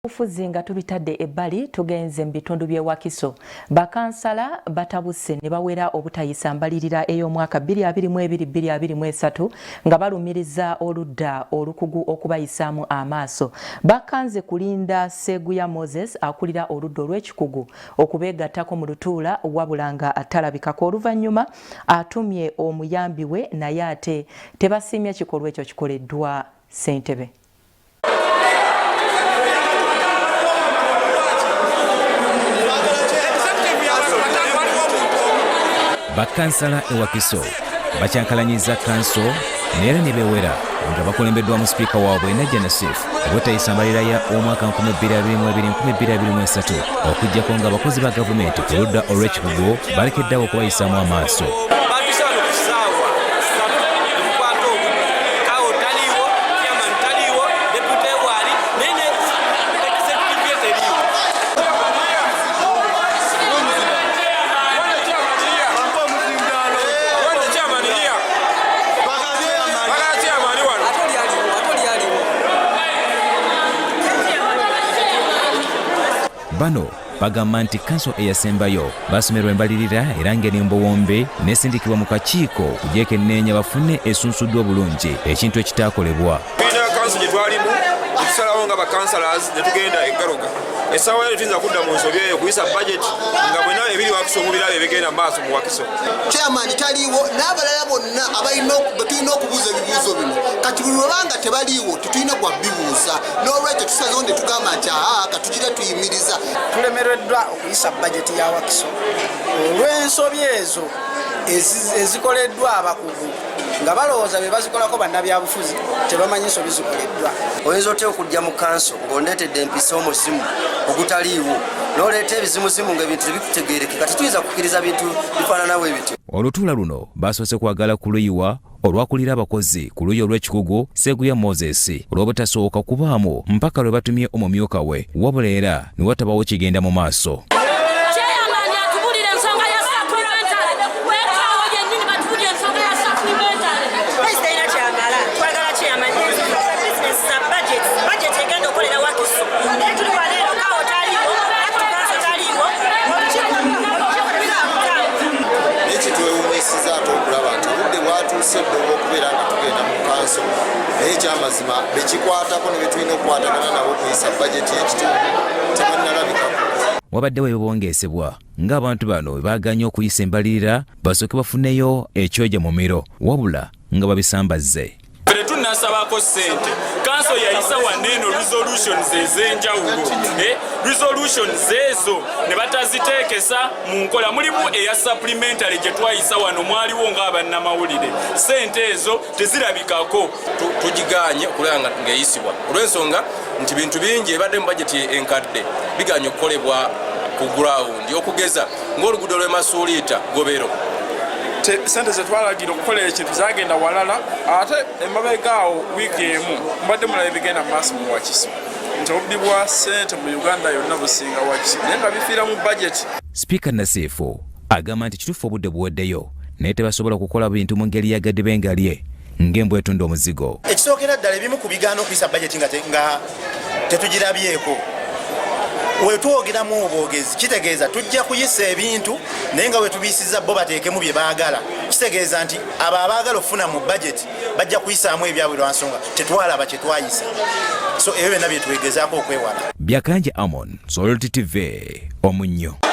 Ufuzi nga tubitadde ebbali tugenze mu bitundu by'e Wakiso. Bakansala batabuse ne bawera obutayisa embalirira ey'omwaka 2022-2023 nga balumiriza oludda olukugu okubayisaamu amaaso. Bakanze kulinda Seguya Moses akulira oludda olw'ekikugu okubeegattako mu lutuula wabula nga atalabikako. Oluvannyuma atumye omuyambi we naye ate tebasiimye kikolwa ekyo kikoleddwa Ssentebe. Bakansala e Wakiso bakyankalanyiza kanso neera ne beewera nga bakulembeddwamu sipiika waabwe Najja Nassif obutayisa embalirira ya omwaka 2022-2023 okuggyako nga abakozi ba gavumenti ku ludda olw'ekikugu balekeddewo okubayisaamu amaaso. Bano bagamba nti kanso eyasembayo basomerwa embalirira era ng'erimbowombe nesindikibwa mu kakiiko kujekenneenya bafune esunsuddwa obulungi ekintu ekitaakolebwa. Kanso gye twalimu tukusalawo nga bakansalas ne tugenda eggaroga essaawa eyo tuyinza kudda mu nsobi eyo okuyisa budget nga bwena ebiri Wakiso mubirabe ebigenda maaso mu Wakiso. Chairman taliiwo n'abalala bonna betulina okubuuza ebibuuzo bino kati buli lwebanga tebaliiwo tetulina gwa bibuuza n'olwekyo tusazewo ne tugamba nti katugire tuyimiriza. Tulemereddwa okuyisa budget ya Wakiso olw'ensobi ezo ezikoleddwa abakugu nga balowooza be bazikolako bannabyabufuzi tebamanyi ensobi zikoleddwa. Oyinza otya okujja mu kanso ng'ondeetedde empisa omuzimu ogutaliiwo n'oleeta ebizimuzimu ng'ebintu tebikutegeereke kati tuyinza kukkiriza bintu bifaananawo ebityo. Olutuula luno basoose kwagala kuluyiwa olwakulira abakozi ku luyi olw'ekikugu Seguya Moses olw'obutasooka kubaamu mpaka lwe batumye omumyuka we wabula era ne watabawo kigenda mu maaso. Okubeera nga tugenda mu kanso naye ekyamazima bekikwatako ne betulina okukwatagana nabo okuyisa bajeti y'ekitundu tebannalabikako. Wabaddewo ebibongeesebwa ng'abantu bano Bagaanye okuyisa embalirira basooke bafuneyo ekyoja mu miro wabula nga babisambazze. Tunasabako ssente kanso yayisa waneno resolutions ez'enjawulo resolutions ezo ne bataziteekesa mu nkola mulimu eya supplementary gye twayisa wano mwaliwo ng'abannamawulire ssente ezo tezirabikako. Tugiganye okulaba nga eyisibwa olw'ensonga nti bintu bingi ebadde mu bajeti enkadde biganye okukolebwa ku ground okugeza ng'oluguudo lw'e Masuuliita Gobero. Sente zetwalagira okukola ekintu zagenda walala ate emabegaawo wiiki emu mbadde mulaba ebigenda maaso mu Wakiso nti obudde bwa ssente mu Uganda yonna businga Wakiso naye nga bifiira mu budget. Sipiika Nassif agamba nti kituufu obudde buweddeyo naye tebasobola kukola bintu mu ngeri yagadde bengalye ng'embwa etunda omuzigo. Ekisookera ddala ebimu ku bigaana okuyisa budget nga tetugirabyeko. Wetwogeramu obwogezi kitegeeza tujja kuyisa ebintu naye nga wetubiyisizza bo bateekemu bye baagala kitegeeza nti abo abaagala okufuna mu budget bajja kuyisaamu ebyabwe lwa nsonga tetwalaba kye twayisa so ebyo byonna bye twegezaako okwewala. Bagaanye Amon, Solid TV, Omunnyo.